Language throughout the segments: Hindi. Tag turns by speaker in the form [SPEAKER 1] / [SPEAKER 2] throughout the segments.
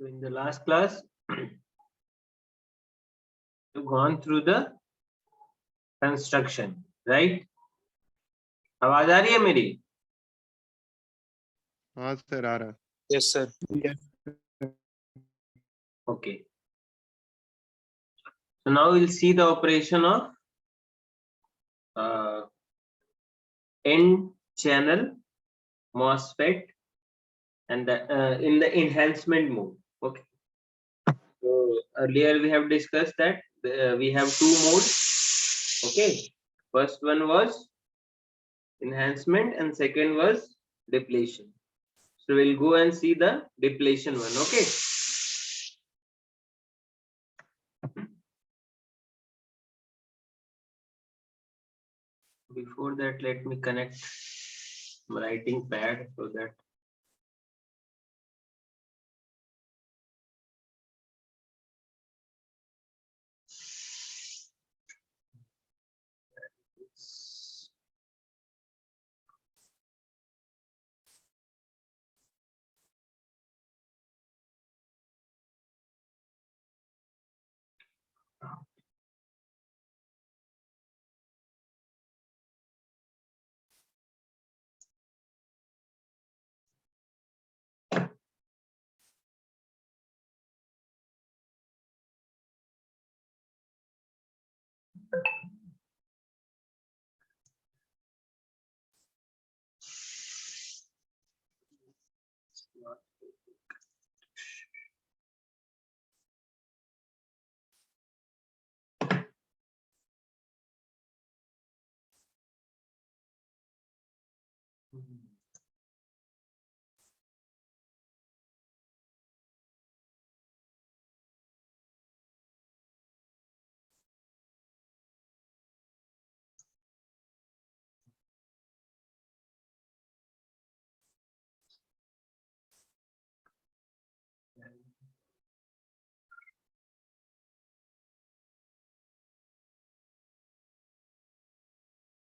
[SPEAKER 1] So in the last class, you've gone through the construction, right? आवाज आ रही है मेरी?
[SPEAKER 2] हाँ सर आ रहा.
[SPEAKER 3] Yes, sir.
[SPEAKER 1] Okay. So now we'll see the operation of N-channel MOSFET and in the enhancement mode. Okay. So earlier we have discussed that we have two modes. Okay. First one was enhancement and second was depletion. So we'll go and see the depletion one. Okay. Before that, let me connect my writing pad so that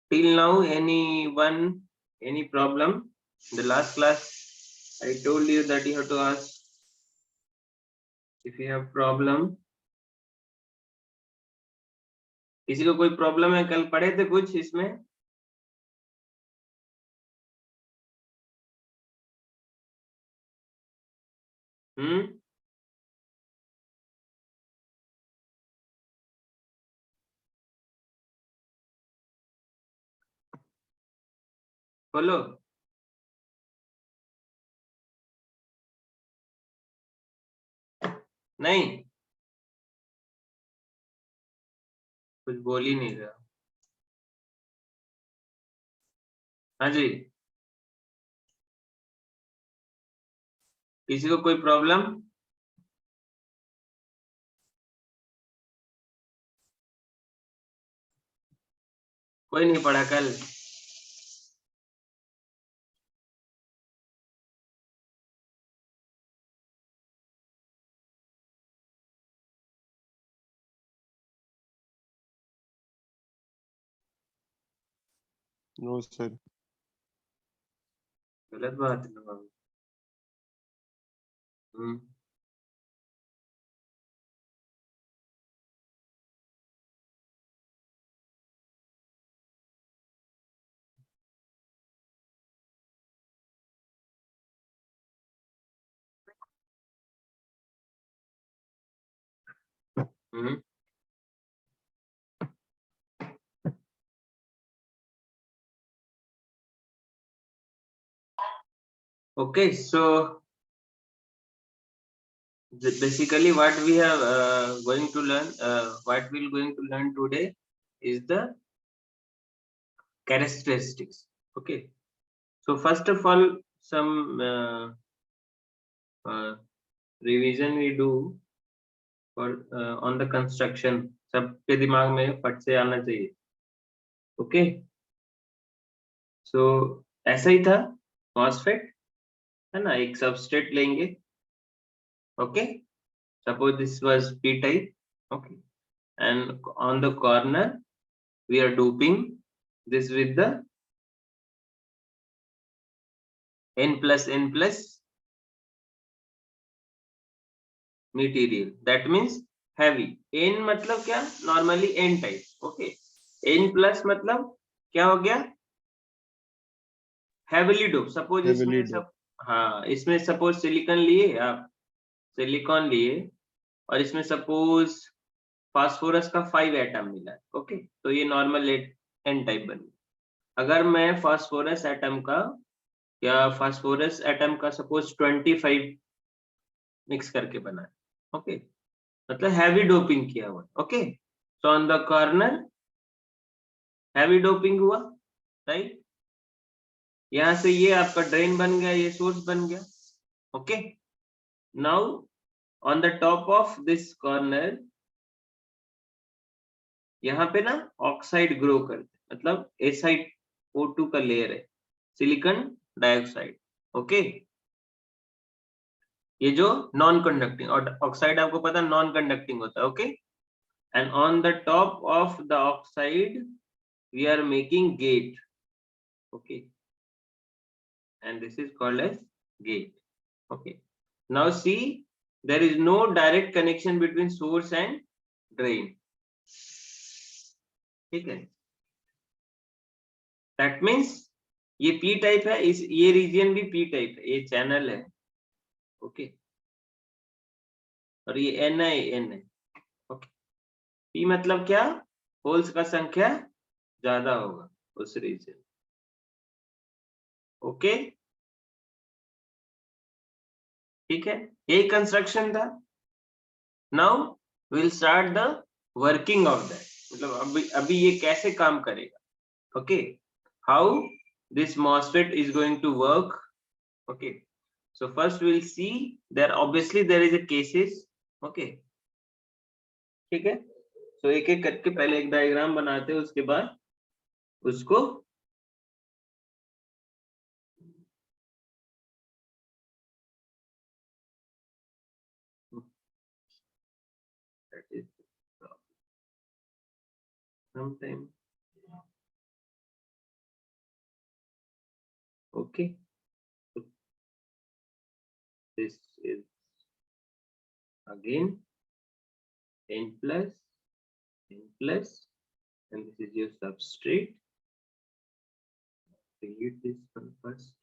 [SPEAKER 1] till now any problem? The last class I told you that you have to ask if you have problem. किसी को कोई प्रॉब्लम है? कल पढ़े थे कुछ इसमें? बोलो. नहीं, कुछ बोल ही नहीं रहा. हाँ जी, किसी को कोई प्रॉब्लम? कोई नहीं पढ़ा कल?
[SPEAKER 2] No sir.
[SPEAKER 1] गलत बात है ना बाबू. Okay, so basically what we have going to learn, what we're going to learn today is the characteristics. Okay, so first of all, some revision we do for on the construction. सबके दिमाग में फट से आना चाहिए. Okay, so ऐसा ही था MOSFET है ना. एक सबस्ट्रेट लेंगे. Okay, suppose this was p type. Okay, and on the corner we are doping this with the n plus material, that means heavy. N मतलब क्या, normally n type. Okay, n plus मतलब क्या हो गया, हैवीली डोप। सपोज
[SPEAKER 2] heavily
[SPEAKER 1] इसमें
[SPEAKER 2] doped.
[SPEAKER 1] सब, हाँ इसमें सपोज सिलिकॉन लिए आप, सिलिकॉन लिए और इसमें सपोज फास्फोरस का 5 एटम मिला है। ओके, तो ये नॉर्मल एन टाइप बन गया। अगर मैं फास्फोरस एटम का या फास्फोरस एटम का सपोज 25 मिक्स करके बनाया, ओके, मतलब हैवी डोपिंग किया हुआ। Okay, so on the corner heavy doping हुआ, राइट। यहां से ये आपका ड्रेन बन गया, ये सोर्स बन गया। Okay, now on the top of this corner, यहाँ पे ना ऑक्साइड ग्रो करते, मतलब SiO2 का लेयर है, सिलिकॉन डाइऑक्साइड। ओके, ये जो नॉन कंडक्टिंग, और ऑक्साइड आपको पता नॉन कंडक्टिंग होता है। Okay, and on the top of the oxide we are making gate. Okay, and this is called as gate. Okay, now see, there is no direct connection between source and drain. ठीक है, that means ये p टाइप है, इस ये रीजन भी p टाइप है, ये चैनल है। ओके, और ये n है। ओके, p मतलब क्या, होल्स का संख्या ज्यादा होगा उस रीजन। ओके, ठीक है, यही कंस्ट्रक्शन था। Now will start the working of that, मतलब अभी ये कैसे काम करेगा। Okay, how this MOSFET is going to work. Okay, so first we'll see, there obviously there is a cases. Okay, ठीक है, so एक एक करके पहले एक डायग्राम बनाते हैं, उसके बाद उसको that is sometime. Okay, so this is again n plus, and this is your substrate. Delete this one first.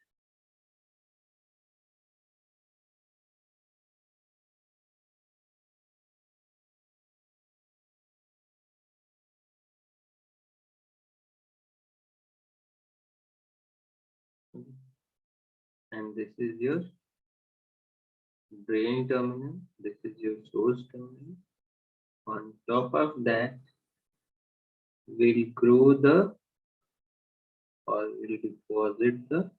[SPEAKER 1] And this is your drain terminal, this is your source terminal. On top of that, we'll grow the, or we'll deposit the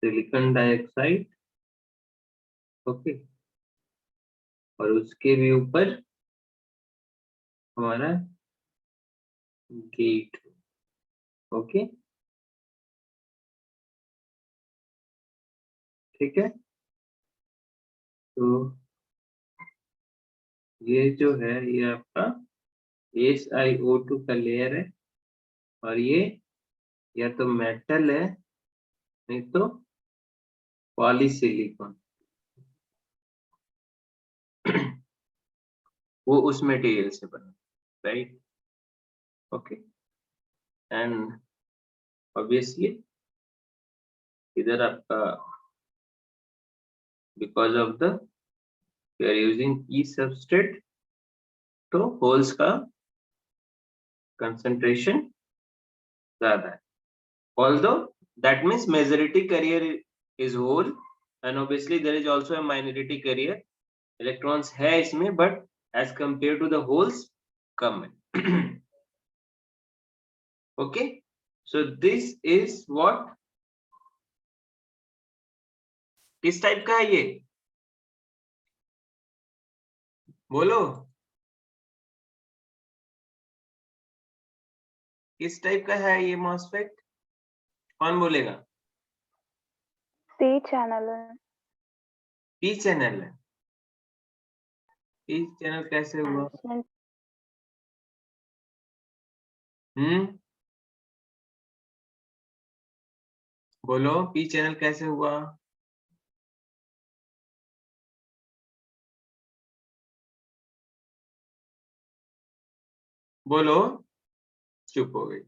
[SPEAKER 1] silicon dioxide। Okay, और उसके भी ऊपर हमारा गेट। ओके, ठीक है, तो ये जो है ये आपका SiO2 का लेयर है, और ये या तो मेटल है, नहीं तो पॉलीसिलिकॉन। वो उस मटेरियल से बना, राइट। ओके, एंड ऑब्वियसली इधर आपका because of the we are using E substrate, तो होल्स का कंसंट्रेशन ज्यादा है। Although that means majority carrier is whole, and obviously there is also a minority carrier, electrons है इसमें, but as compared to the holes कम है। Okay, so this is what, किस टाइप का है ये, बोलो, किस टाइप का है ये MOSFET, कौन बोलेगा।
[SPEAKER 3] P channel है।
[SPEAKER 1] P चैनल है, P चैनल कैसे हुआ।
[SPEAKER 3] Enhancement
[SPEAKER 1] बोलो, P चैनल कैसे हुआ। बोलो, चुप हो गई।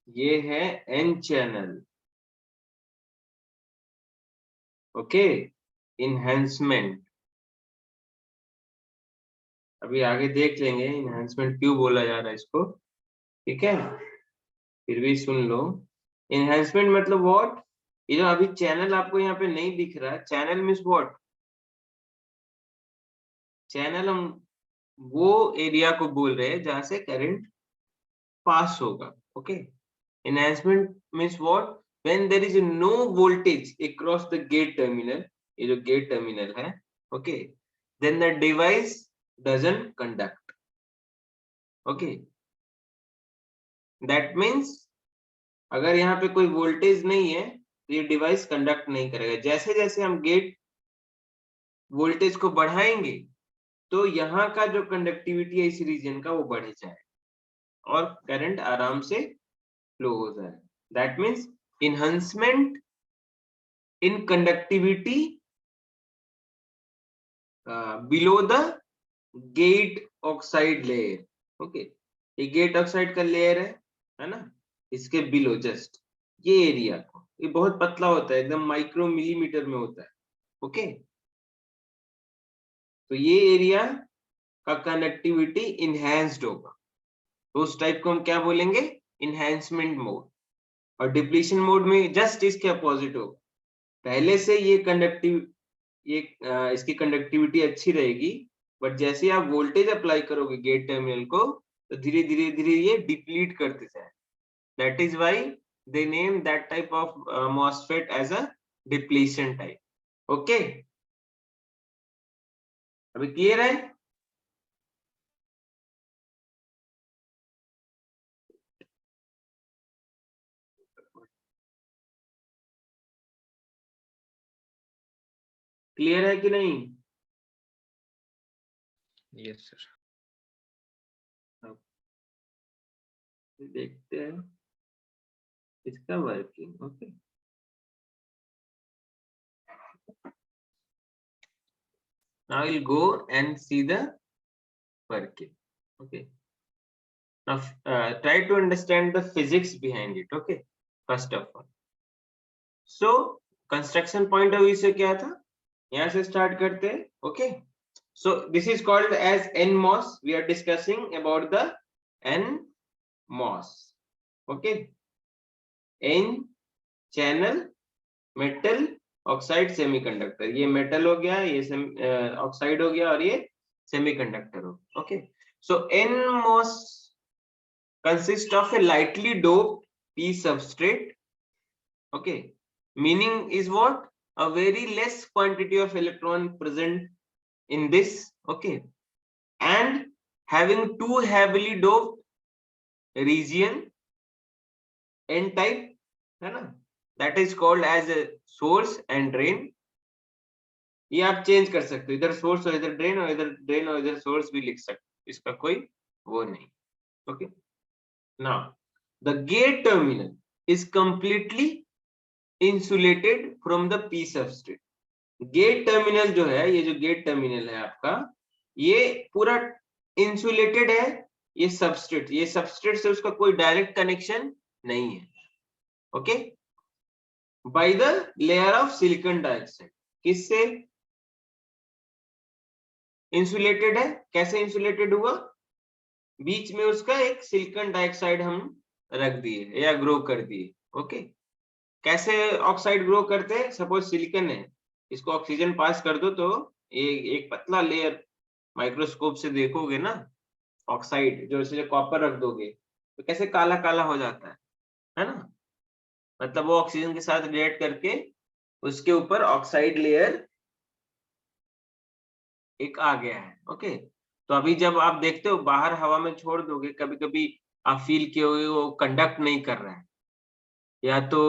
[SPEAKER 1] ये है एन चैनल, ओके, इनहेंसमेंट। अभी आगे देख लेंगे इनहेंसमेंट क्यों बोला जा रहा है इसको, ठीक है, फिर भी सुन लो। इनहेंसमेंट मतलब व्हाट, ये जो अभी चैनल आपको यहाँ पे नहीं दिख रहा है, चैनल मीन्स व्हाट, चैनल हम वो एरिया को बोल रहे हैं जहां से करंट पास होगा, okay. Enhancement means what, when there is no voltage across the gate terminal, ये जो गेट टर्मिनल है, okay, then the device doesn't conduct, okay. That means अगर यहाँ पे कोई वोल्टेज नहीं है तो ये डिवाइस कंडक्ट नहीं करेगा। जैसे जैसे हम गेट वोल्टेज को बढ़ाएंगे तो यहाँ का जो कंडक्टिविटी है इस रीजन का वो बढ़ जाए और करंट आराम से फ्लो हो जाए। That means enhancement in conductivity below the gate oxide layer, okay। ये गेट ऑक्साइड का लेयर है ना, इसके बिलो जस्ट ये एरिया को, ये बहुत पतला होता है, एकदम माइक्रो मिलीमीटर में होता है, ओके। तो ये एरिया का कनेक्टिविटी इनहैंस्ड होगा, तो उस टाइप को हम क्या बोलेंगे, इनहैंसमेंट मोड। और डिप्लीशन मोड में जस्ट इसके अपोजिट होगा, पहले से ये इसकी कंडक्टिविटी अच्छी रहेगी, बट जैसे आप वोल्टेज अप्लाई करोगे गेट टर्मिनल को तो धीरे धीरे धीरे ये डिप्लीट करते जाए। That is why they name that type of MOSFET as a depletion type, okay. अभी क्लियर है? क्लियर है कि नहीं?
[SPEAKER 4] Yes sir.
[SPEAKER 1] देखते हैं इसका working, okay. Now we'll go and see the working, okay. Now try to understand the physics behind it, okay, first of all. So construction point of view से क्या था, यहाँ से start करते हैं, okay. So this is called as NMOS. We are discussing about the NMOS, okay. N channel metal oxide semiconductor, ये मेटल हो गया, ये ऑक्साइड हो गया और ये सेमीकंडक्टर हो गया, okay. So NMOS consist of A lightly doped p substrate, okay, meaning is what, a very less quantity of electron present in this, okay, and having two heavily doped region n type, है ना, that is called as a source and drain. ये आप चेंज कर सकते हो, इधर सोर्स और इधर ड्रेन, और इधर ड्रेन और इधर सोर्स भी लिख सकते हो, इसका कोई वो नहीं, okay. Now the gate terminal is completely insulated from the P substrate. Gate terminal जो है, ये जो गेट टर्मिनल है आपका, ये पूरा इंसुलेटेड है, ये सबस्ट्रेट से उसका कोई डायरेक्ट कनेक्शन नहीं है, okay, by the layer of silicon dioxide. किससे इंसुलेटेड है, कैसे इंसुलेटेड हुआ, बीच में उसका एक सिलिकॉन डाइऑक्साइड हम रख दिए या ग्रो कर दिए, ओके। कैसे ऑक्साइड ग्रो करते हैं, सपोज सिलिकॉन है, इसको ऑक्सीजन पास कर दो तो ये एक पतला लेयर, माइक्रोस्कोप से देखोगे ना ऑक्साइड, जो इसे कॉपर रख दोगे तो कैसे काला काला हो जाता है ना, मतलब वो ऑक्सीजन के साथ रिएक्ट करके उसके ऊपर ऑक्साइड लेयर एक आ गया है, ओके। तो अभी जब आप देखते हो बाहर हवा में छोड़ दोगे, कभी कभी आप फील किए होगे वो कंडक्ट नहीं कर रहा है, या तो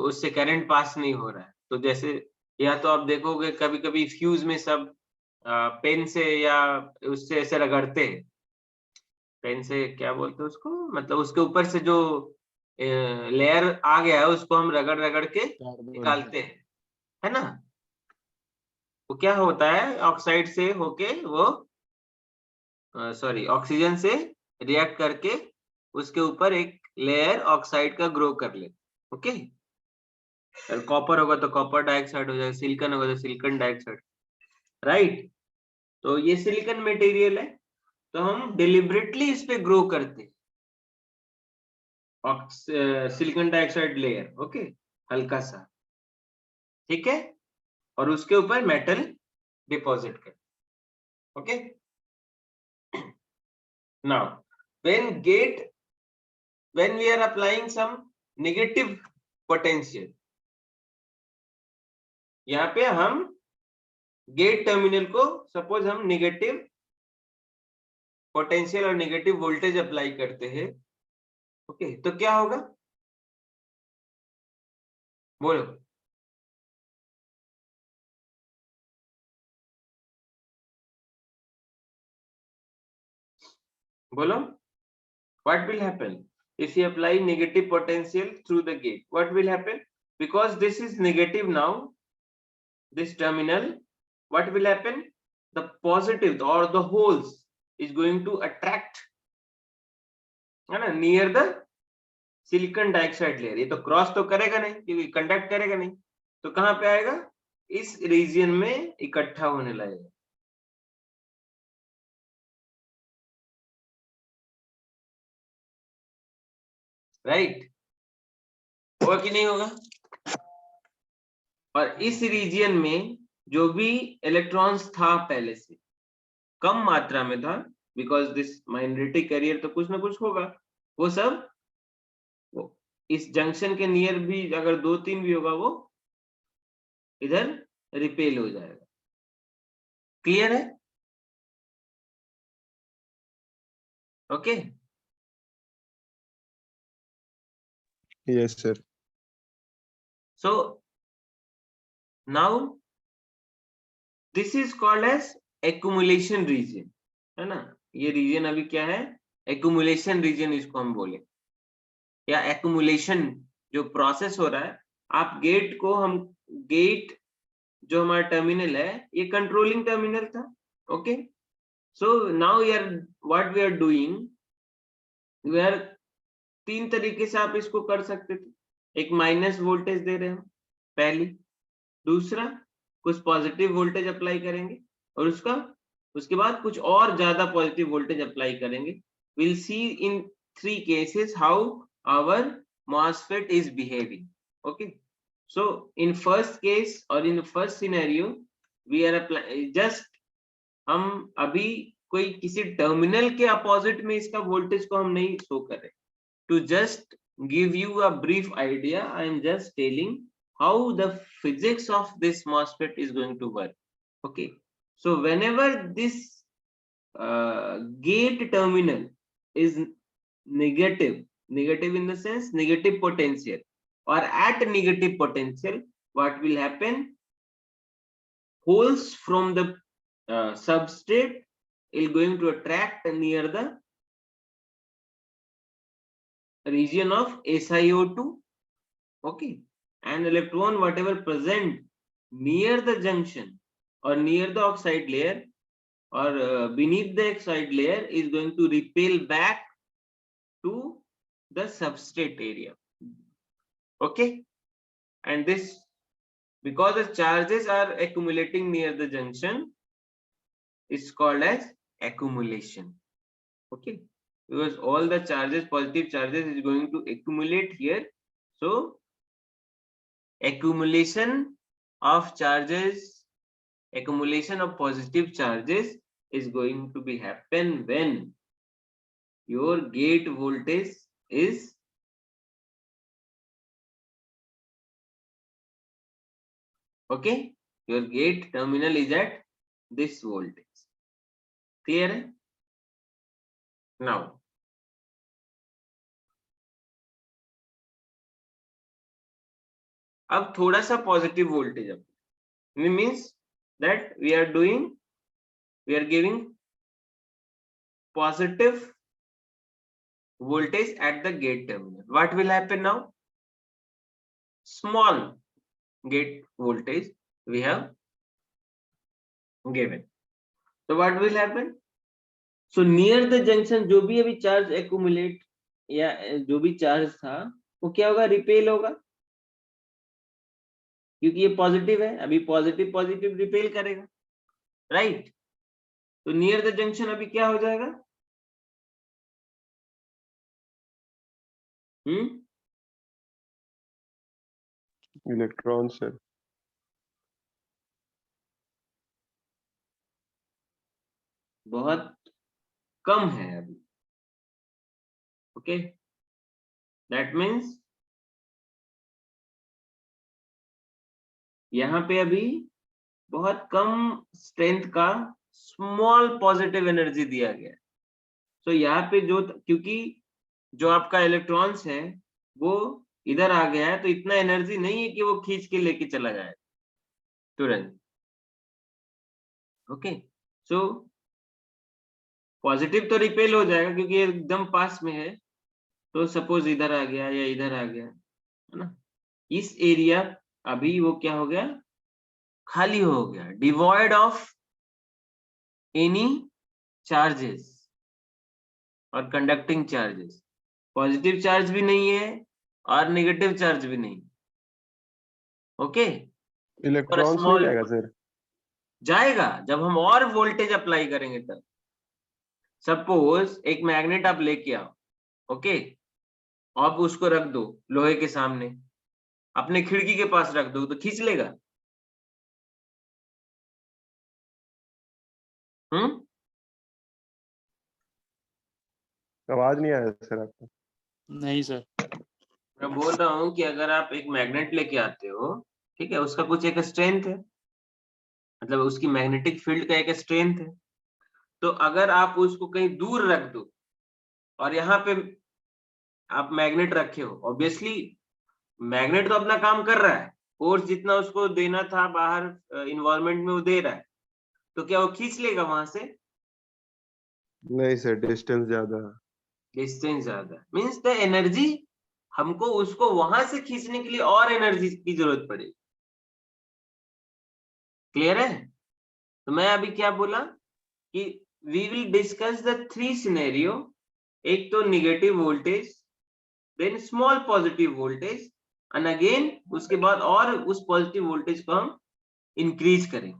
[SPEAKER 1] उससे करंट पास नहीं हो रहा है, तो जैसे, या तो आप देखोगे कभी कभी फ्यूज में सब पेन से या उससे ऐसे रगड़ते हैं, पेन से क्या बोलते हैं उसको, मतलब उसके ऊपर से जो लेयर आ गया है उसको हम रगड़ रगड़ के निकालते हैं, है ना। वो क्या होता है, ऑक्साइड से होके वो सॉरी ऑक्सीजन से रिएक्ट करके उसके ऊपर एक लेयर ऑक्साइड का ग्रो कर ले। ओके, कॉपर होगा तो कॉपर डाइऑक्साइड हो जाएगा, सिलिकॉन होगा तो सिलिकॉन डाइऑक्साइड, राइट। तो ये सिलिकॉन मटेरियल है, तो हम डिलिबरेटली इस पे ग्रो करते सिलिकॉन डाइऑक्साइड लेयर। ओके, हल्का सा, ठीक है, और उसके ऊपर मेटल डिपॉजिट कर। Okay, now when we are applying some negative potential, यहाँ पे हम गेट टर्मिनल को सपोज हम नेगेटिव पोटेंशियल और नेगेटिव वोल्टेज अप्लाई करते हैं। ओके, तो क्या होगा, बोलो। बोलो, what will happen if you apply negative potential through the gate? What will happen? Because this is negative now, this terminal, what will happen? The positive or the holes is going to attract, है ना, near the silicon dioxide layer. ये तो क्रॉस तो करेगा नहीं क्योंकि कंडक्ट करेगा नहीं, तो कहां पे आएगा, इस रीजन में इकट्ठा होने लगेगा। राइट, होगा कि नहीं होगा? और इस रीजन में जो भी इलेक्ट्रॉन्स था पहले से कम मात्रा में था, बिकॉज दिस माइनॉरिटी कैरियर तो कुछ ना कुछ होगा, वो सब वो इस जंक्शन के नियर भी अगर 2-3 भी होगा वो इधर रिपेल हो जाएगा। क्लियर है? Okay,
[SPEAKER 2] Yes, sir.
[SPEAKER 1] so now this is called as accumulation region, है ना। ये रीजन अभी क्या है, accumulation region इसको हम बोले, या accumulation जो प्रोसेस हो रहा है। आप गेट को, हम गेट जो हमारा टर्मिनल है ये कंट्रोलिंग टर्मिनल था। ओके, सो नाउ यार what we are doing, we are 3 तरीके से आप इसको कर सकते थे। एक माइनस वोल्टेज दे रहे हैं पहली, दूसरा कुछ पॉजिटिव वोल्टेज अप्लाई करेंगे, और उसके बाद कुछ और ज्यादा पॉजिटिव वोल्टेज अप्लाई करेंगे। Will see in 3 cases how our MOSFET is behaving. Okay, so in first case or in the first scenario we are applying, just हम अभी कोई किसी टर्मिनल के अपोजिट में इसका वोल्टेज को हम नहीं शो कर रहे। To just give you a brief idea, I am just telling how the physics of this MOSFET is going to work. Okay, so whenever this gate terminal is negative in the sense negative potential or at negative potential, what will happen, holes from the substrate is going to attract near the region of SiO2. Okay, and electron whatever present near the junction or near the oxide layer or beneath the oxide layer is going to repel back to the substrate area. Okay, and this, because the charges are accumulating near the junction, is called as accumulation. Okay, because all the charges, positive charges, is going to accumulate here. So accumulation of charges, accumulation of positive charges is going to be happen when your gate voltage is okay, your gate terminal is at this voltage. Clear? Now अब थोड़ा सा पॉजिटिव वोल्टेज अब means that we are giving positive voltage at the gate terminal. What will happen now? Small gate voltage we have given. So what will happen? So near the junction जो भी अभी चार्ज accumulate या जो भी चार्ज था वो क्या होगा, रिपेल होगा, क्योंकि ये पॉजिटिव है, अभी पॉजिटिव पॉजिटिव रिपेल करेगा, राइट? तो नियर द जंक्शन अभी क्या हो जाएगा?
[SPEAKER 2] Electron sir.
[SPEAKER 1] बहुत कम है अभी, ओके, दैट मीन्स यहाँ पे अभी बहुत कम स्ट्रेंथ का स्मॉल पॉजिटिव एनर्जी दिया गया है। तो यहाँ पे जो, क्योंकि जो आपका इलेक्ट्रॉन्स है वो इधर आ गया है, तो इतना एनर्जी नहीं है कि वो खींच के लेके चला जाए तुरंत, ओके। सो पॉजिटिव तो रिपेल हो जाएगा क्योंकि ये एकदम पास में है, तो सपोज इधर आ गया या इधर आ गया, है ना, इस एरिया अभी वो क्या हो गया, खाली हो गया, डिवॉइड ऑफ एनी चार्जेस और कंडक्टिंग चार्जेस। पॉजिटिव चार्ज भी नहीं है और नेगेटिव चार्ज भी नहीं, ओके।
[SPEAKER 2] इलेक्ट्रॉन्स नहीं
[SPEAKER 1] स्मॉल
[SPEAKER 2] जाएगा सर।
[SPEAKER 1] जाएगा जब हम और वोल्टेज अप्लाई करेंगे तब। सपोज एक मैग्नेट आप लेके आओ, ओके, आप उसको रख दो लोहे के सामने, अपने खिड़की के पास रख दो, तो खींच लेगा?
[SPEAKER 2] आवाज नहीं आया सर आपका।
[SPEAKER 4] नहीं सर।
[SPEAKER 1] मैं बोल रहा हूँ कि अगर आप एक मैग्नेट लेके आते हो, ठीक है, उसका कुछ एक स्ट्रेंथ है, मतलब उसकी मैग्नेटिक फील्ड का एक स्ट्रेंथ है, तो अगर आप उसको कहीं दूर रख दो और यहाँ पे आप मैग्नेट रखे हो, ऑब्वियसली मैग्नेट तो अपना काम कर रहा है, फोर्स जितना उसको देना था बाहर इन्वायरमेंट में वो दे रहा है, तो क्या वो खींच लेगा वहां से?
[SPEAKER 2] नहीं सर, डिस्टेंस ज्यादा है।
[SPEAKER 1] डिस्टेंस ज्यादा मीन्स द एनर्जी, हमको उसको वहां से खींचने के लिए और एनर्जी की जरूरत पड़ेगी। क्लियर है? तो मैं अभी क्या बोला कि we will discuss the 3 scenario, एक तो negative voltage, then small positive voltage, and again उसके बाद और उस पॉजिटिव वोल्टेज को हम इंक्रीज करें।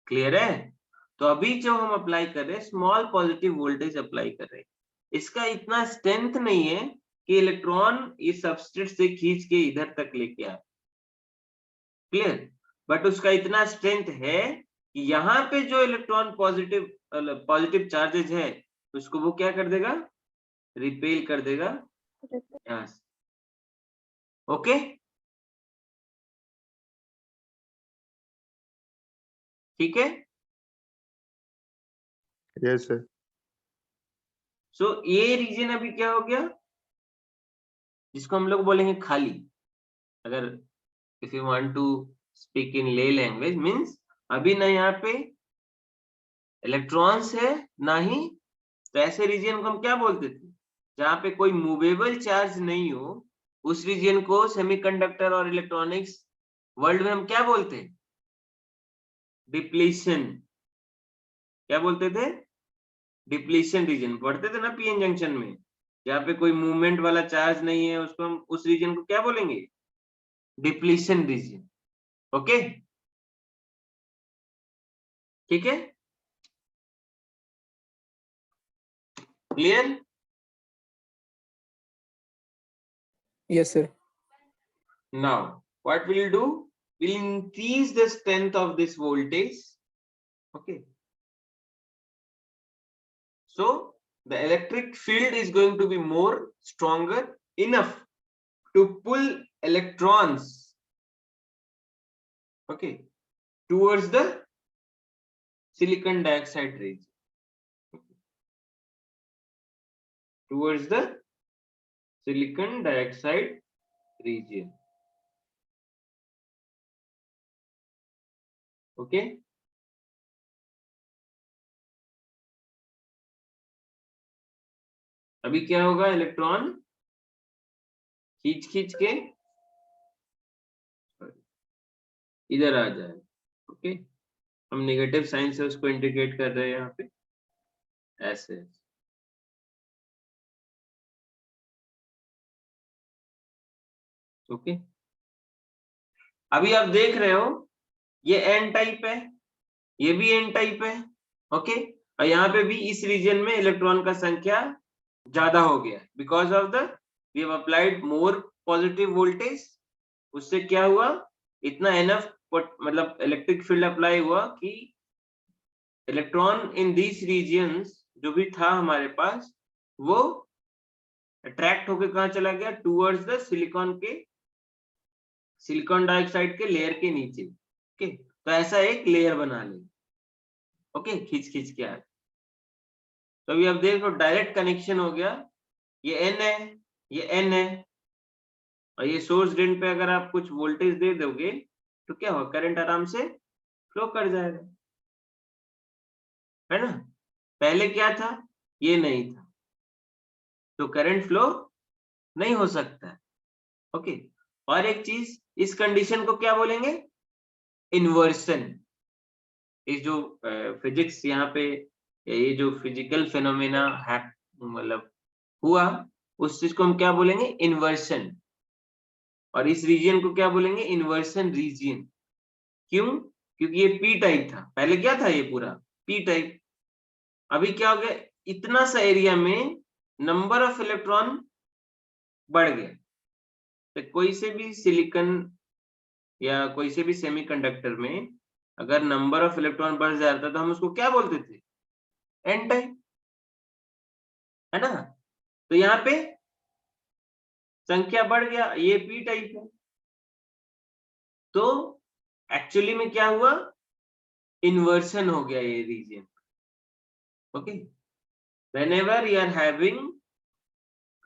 [SPEAKER 1] क्लियर है? तो अभी जो हम अप्लाई कर रहे हैं स्मॉल पॉजिटिव वोल्टेज अप्लाई कर रहे हैं, इसका इतना स्ट्रेंथ नहीं है कि इलेक्ट्रॉन इस सबस्ट्रेट से खींच के इधर तक लेके आए, क्लियर, बट उसका इतना स्ट्रेंथ है कि यहाँ पे जो इलेक्ट्रॉन पॉजिटिव चार्जेज है उसको वो क्या कर देगा, रिपेल कर देगा यहाँ से, ओके। ठीक है?
[SPEAKER 2] Yes sir.
[SPEAKER 1] सो ये रीजन अभी क्या हो गया, जिसको हम लोग बोलेंगे खाली। अगर if you want to speak in lay language means अभी ना यहाँ पे इलेक्ट्रॉन्स है ना ही, तो ऐसे रीजन को हम क्या बोलते थे, जहाँ पे कोई मूवेबल चार्ज नहीं हो, उस रीजन को सेमीकंडक्टर और इलेक्ट्रॉनिक्स वर्ल्ड में हम क्या बोलते हैं, डिप्लीशन। क्या बोलते थे? डिप्लीशन रीजन पढ़ते थे ना पीएन जंक्शन में, जहाँ पे कोई मूवमेंट वाला चार्ज नहीं है उसको हम उस रीजन को क्या बोलेंगे, डिप्लीशन रीजन, ओके। ठीक है? Clear?
[SPEAKER 5] Yes, sir.
[SPEAKER 1] Now, what we'll do, we'll increase the strength of this voltage. Okay. So the electric field is going to be more stronger enough to pull electrons, okay, towards the silicon dioxide region. Towards the silicon dioxide region. Okay. अभी क्या होगा, इलेक्ट्रॉन खींच खींच के इधर आ जाए, ओके, हम नेगेटिव साइन से उसको इंडिकेट कर रहे हैं यहाँ पे ऐसे। ओके, अभी आप देख रहे हो ये एन टाइप है, ये भी एन टाइप है। ओके, और यहाँ पे भी इस रीजन में इलेक्ट्रॉन का संख्या ज्यादा हो गया because of the we have applied more positive voltage. उससे क्या हुआ, इतना एनफ मतलब इलेक्ट्रिक फील्ड अप्लाई हुआ कि इलेक्ट्रॉन इन दिस रीजियंस जो भी था हमारे पास वो अट्रैक्ट होके कहाँ चला गया, टूवर्ड्स द सिलिकॉन डाइऑक्साइड के लेयर के नीचे। ओके, तो ऐसा एक लेयर बना ले। ओके, खींच खींच के आ, तो अभी आप देख लो डायरेक्ट कनेक्शन हो गया, ये एन है, ये एन है, और ये सोर्स ड्रेन पे अगर आप कुछ वोल्टेज दे दोगे तो क्या होगा, करंट आराम से फ्लो कर जाएगा, है ना। पहले क्या था, ये नहीं था, तो करंट फ्लो नहीं हो सकता है। ओके, और एक चीज, इस कंडीशन को क्या बोलेंगे, इन्वर्सन। इस जो फिजिक्स यहाँ पे, ये जो फिजिकल फेनोमेना है मतलब हुआ, उस चीज को हम क्या बोलेंगे, इन्वर्सन। और इस रीजन को क्या बोलेंगे, इन्वर्सन रीजन। क्यों, क्योंकि ये पी टाइप था, पहले क्या था, ये पूरा पी टाइप। अभी क्या हो गया, इतना सा एरिया में नंबर ऑफ इलेक्ट्रॉन बढ़ गया। तो कोई से भी सिलिकॉन या कोई से भी सेमीकंडक्टर में अगर नंबर ऑफ इलेक्ट्रॉन बढ़ जाता तो हम उसको क्या बोलते थे, एन टाइप, है ना। तो यहाँ पे संख्या बढ़ गया, ये पी टाइप है। तो एक्चुअली में क्या हुआ, इन्वर्सन हो गया ये region. Okay, whenever you are having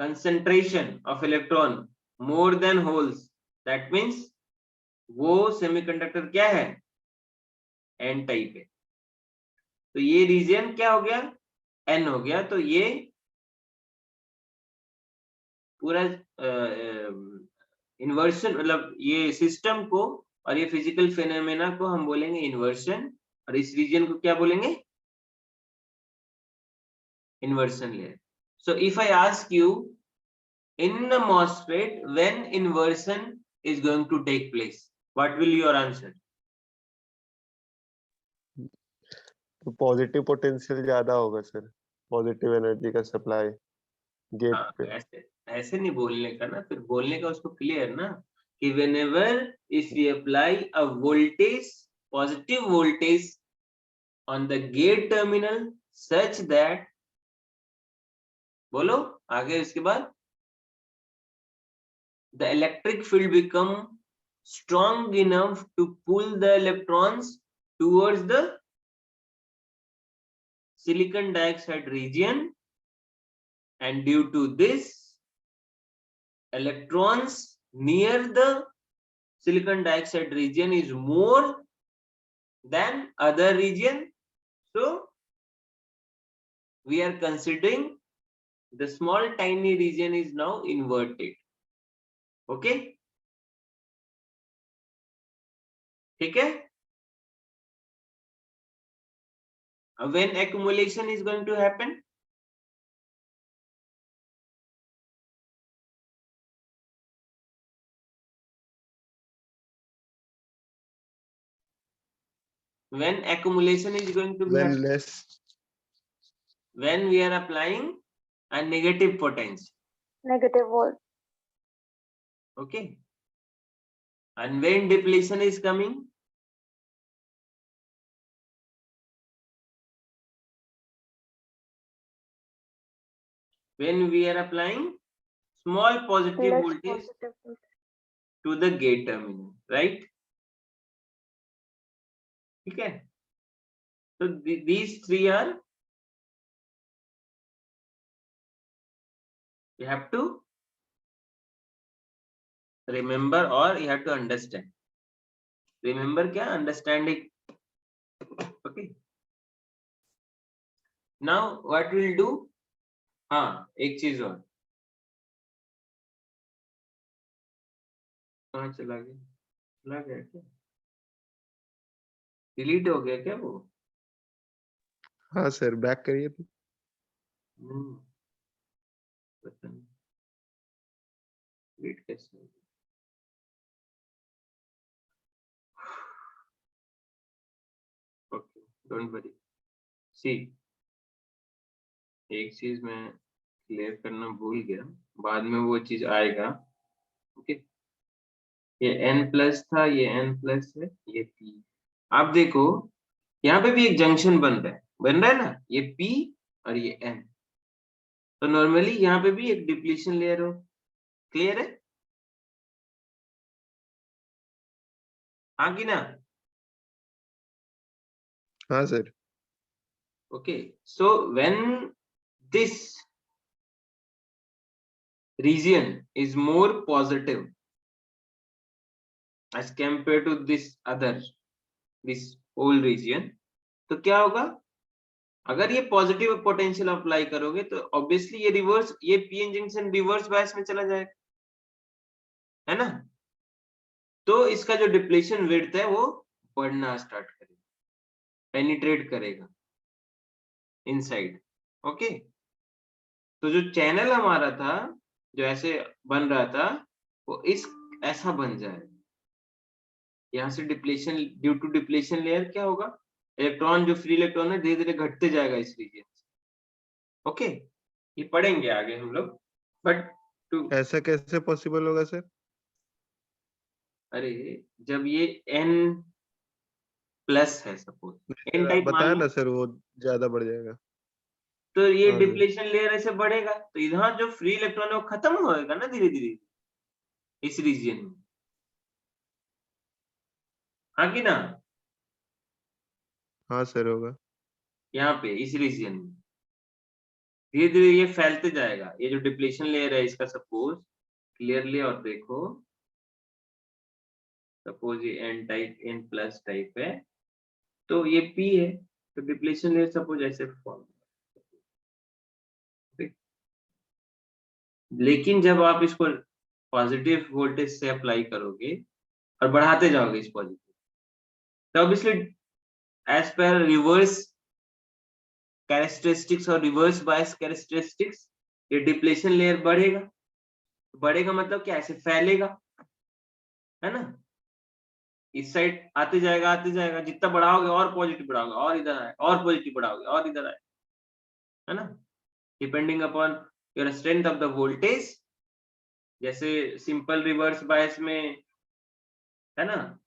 [SPEAKER 1] concentration of electron more than holes, that means वो सेमीकंडक्टर क्या है, एन टाइप है। तो ये रीजन क्या हो गया, एन हो गया। तो ये पूरा इन्वर्शन मतलब ये सिस्टम को और ये फिजिकल फेनोमेना को हम बोलेंगे इन्वर्शन, और इस रीजन को क्या बोलेंगे, inversion layer. So if I ask you, in the MOSFET, when inversion is going to take place, what will your answer?
[SPEAKER 2] तो पॉजिटिव पोटेंशियल ज्यादा होगा सर, पॉजिटिव एनर्जी का सप्लाई गेट
[SPEAKER 1] हाँ,
[SPEAKER 2] पे।
[SPEAKER 1] ऐसे ऐसे नहीं बोलने का ना, फिर बोलने का उसको क्लियर ना, कि whenever if we apply a voltage, positive voltage on the gate terminal such that, बोलो आगे उसके बाद, the electric field become strong enough to pull the electrons towards the silicon dioxide region, and due to this electrons near the silicon dioxide region is more than other region, so we are considering the small tiny region is now inverted. Okay, ठीक है। When accumulation is going to happen, when accumulation is going to be
[SPEAKER 2] when
[SPEAKER 1] happen,
[SPEAKER 2] less,
[SPEAKER 1] when we are applying a negative potential.
[SPEAKER 3] Negative volt.
[SPEAKER 1] Okay, and when depletion is coming, when we are applying small positive
[SPEAKER 3] Less
[SPEAKER 1] voltage
[SPEAKER 3] positive volt.
[SPEAKER 1] to the gate terminal, right? Okay, so these three are, you have to remember or you have to understand. Remember क्या, understanding. Okay, now what we'll do, हाँ एक चीज और, कहाँ चला गया क्या, डिलीट हो गया क्या वो?
[SPEAKER 2] हाँ सर, बैक करिए तो।
[SPEAKER 1] पता नहीं डिलीट कैसे हो गया। Okay, don't worry. सी, एक चीज मैं क्लियर करना भूल गया, बाद में वो चीज आएगा। ओके, ये n प्लस था, ये n प्लस है, ये p। आप देखो यहाँ पे भी एक जंक्शन बन रहा है ना, ये p और ये n। तो नॉर्मली यहाँ पे भी एक डिप्लीशन लेयर हो। क्लियर है? हाँ कि ना?
[SPEAKER 2] हाँ sir.
[SPEAKER 1] Okay, so when this region is more positive as compared to this whole region, तो क्या होगा? अगर ये पॉजिटिव पोटेंशियल अप्लाई करोगे तो ऑब्वियसली ये रिवर्स, ये पीएन जंक्शन रिवर्स बायस में चला जाएगा, है ना? तो इसका जो डिप्लीशन विड्थ है वो बढ़ना स्टार्ट करेगा, पेनिट्रेट करेगा इनसाइड। ओके, तो जो चैनल हमारा था, जो ऐसे बन रहा था, वो इस ऐसा बन जाएगा। यहाँ से depletion, due to depletion layer क्या होगा? इलेक्ट्रॉन, जो फ्री इलेक्ट्रॉन है, धीरे धीरे घटते जाएगा इस रीजन से। ओके, ये पढ़ेंगे आगे हम लोग, बट टू
[SPEAKER 2] ऐसा कैसे पॉसिबल होगा सर?
[SPEAKER 1] अरे जब ये n प्लस है, सपोज n
[SPEAKER 2] आप
[SPEAKER 1] टाइप मान
[SPEAKER 2] बताया
[SPEAKER 1] लो,
[SPEAKER 2] ना सर, वो ज्यादा बढ़ जाएगा।
[SPEAKER 1] तो ये
[SPEAKER 2] हाँ सर।
[SPEAKER 1] डिप्लीशन लेयर ऐसे बढ़ेगा, तो यहाँ जो फ्री इलेक्ट्रॉन है वो खत्म होएगा ना धीरे धीरे इस रीजन में। हाँ कि ना?
[SPEAKER 2] हाँ सर, होगा।
[SPEAKER 1] यहाँ पे इस रीजन में धीरे धीरे ये फैलते जाएगा। ये जो डिप्लीशन लेयर है इसका, सपोज क्लियरली और देखो, सपोज ये n type, n plus type है, तो ये p है, तो डिप्लीशन लेयर सपोज ऐसे फॉर्म। लेकिन जब आप इसको पॉजिटिव वोल्टेज से अप्लाई करोगे और बढ़ाते जाओगे इस पॉजिटिव, तो obviously as per reverse characteristics और रिवर्स बायस कैरेक्टरिस्टिक्स, ये डिप्लीशन लेयर बढ़ेगा। बढ़ेगा मतलब क्या? ऐसे फैलेगा, है ना? इस साइड आते जाएगा, जितना बढ़ाओगे और पॉजिटिव बढ़ाओगे और इधर आए, और पॉजिटिव बढ़ाओगे और इधर आए, है ना? Depending upon your strength of the voltage. जैसे सिंपल रिवर्स बायस में, है ना,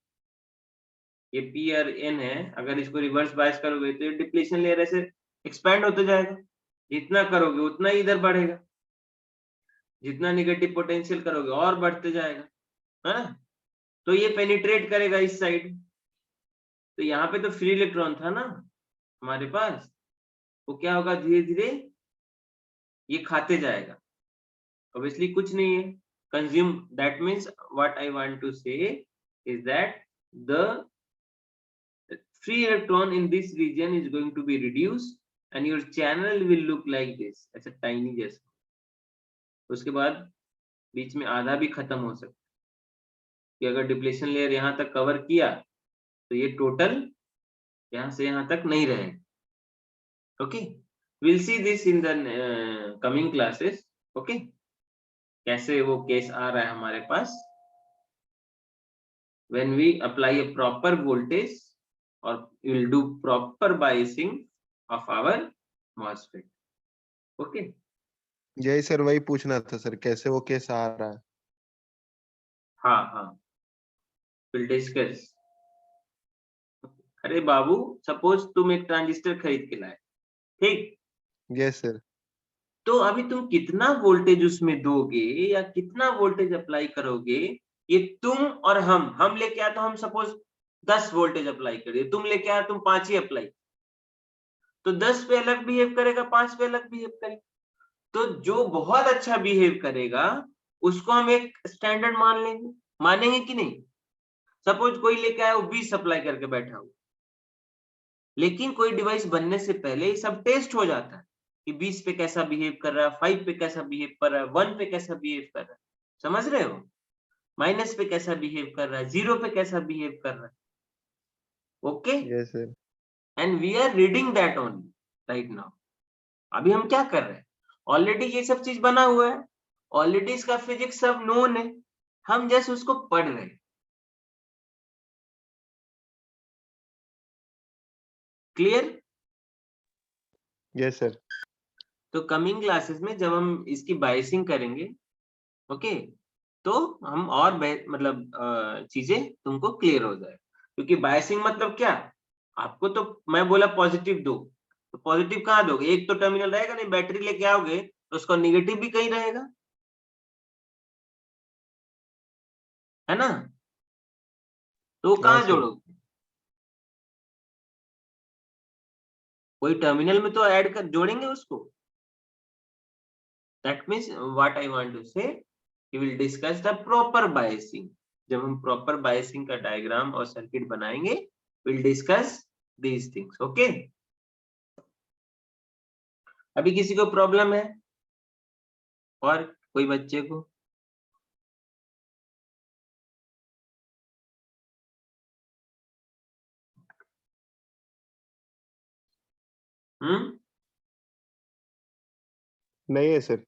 [SPEAKER 1] ये P और N है, अगर इसको रिवर्स बायस करोगे तो ये डिप्लीशन लेयर ऐसे एक्सपैंड होते जाएगा। जितना करोगे उतना ही इधर बढ़ेगा, जितना निगेटिव पोटेंशियल करोगे और बढ़ते जाएगा, है ना? तो ये पेनिट्रेट करेगा इस साइड। तो यहाँ पे तो फ्री इलेक्ट्रॉन था ना हमारे पास, वो क्या होगा? धीरे धीरे ये खाते जाएगा। ऑब्वियसली कुछ नहीं है, consume. That means what I want to say is that the free electron in this region is going to be reduced and your channel will look like this, ऐसा tiny जैसा। उसके बाद बीच में आधा भी खत्म हो सकता है कि अगर डिप्लीशन लेयर यहाँ तक कवर किया तो ये टोटल यहाँ से यहाँ तक नहीं रहेगा। Okay, will see this in the coming classes. Okay, कैसे वो केस आ रहा है हमारे पास when we apply a proper voltage or we will do proper biasing of our MOSFET. Okay,
[SPEAKER 2] यही सर, वही पूछना था सर, कैसे वो केस आ रहा है।
[SPEAKER 1] हाँ, we'll discuss। अरे बाबू, सपोज तुम एक ट्रांजिस्टर खरीद के लाए, ठीक?
[SPEAKER 2] Yes sir.
[SPEAKER 1] तो अभी तुम कितना वोल्टेज उसमें दोगे या कितना वोल्टेज अप्लाई करोगे, ये तुम और हम लेके आए तो हम सपोज 10 वोल्टेज अप्लाई करिए, तुम लेके आए तुम 5 ही अप्लाई, तो 10 पे अलग बिहेव करेगा, 5 पे अलग बिहेव करेगा। तो जो बहुत अच्छा बिहेव करेगा उसको हम एक स्टैंडर्ड मान लेंगे, मानेंगे कि नहीं? सपोज कोई लेके आया वो 20 सप्लाई करके बैठा हुआ, लेकिन कोई डिवाइस बनने से पहले ये सब टेस्ट हो जाता है कि 20 पे कैसा बिहेव कर रहा है, 5 पे कैसा बिहेव कर रहा है, 1 पे कैसा बिहेव कर रहा है, समझ रहे हो? माइनस पे कैसा बिहेव कर रहा है, 0 पे कैसा बिहेव कर रहा है। Okay,
[SPEAKER 2] yes sir,
[SPEAKER 1] and we are reading that only right now. अभी हम क्या कर रहे हैं, ऑलरेडी ये सब चीज बना हुआ है, ऑलरेडी इसका फिजिक्स सब नोन है, हम जस्ट उसको पढ़ रहे हैं. क्लियर?
[SPEAKER 2] yes sir,
[SPEAKER 1] तो कमिंग क्लासेस में जब हम इसकी बाइसिंग करेंगे, ओके, तो हम और मतलब चीजें तुमको क्लियर हो जाए. क्योंकि बाइसिंग मतलब क्या, आपको तो मैं बोला पॉजिटिव दो, तो पॉजिटिव कहाँ दोगे, एक तो टर्मिनल रहेगा नहीं, बैटरी लेके आओगे तो उसका निगेटिव भी कहीं रहेगा, है ना, तो वो
[SPEAKER 2] हाँ
[SPEAKER 1] कहाँ
[SPEAKER 2] सर,
[SPEAKER 1] जोड़ोगे, कोई टर्मिनल में तो ऐड कर जोड़ेंगे उसको. That means what I want to say, we will discuss the proper biasing. जब हम प्रॉपर बायसिंग का डायग्राम और सर्किट बनाएंगे, will discuss these things. Okay, अभी किसी को प्रॉब्लम है और कोई बच्चे को?
[SPEAKER 2] नहीं है सर,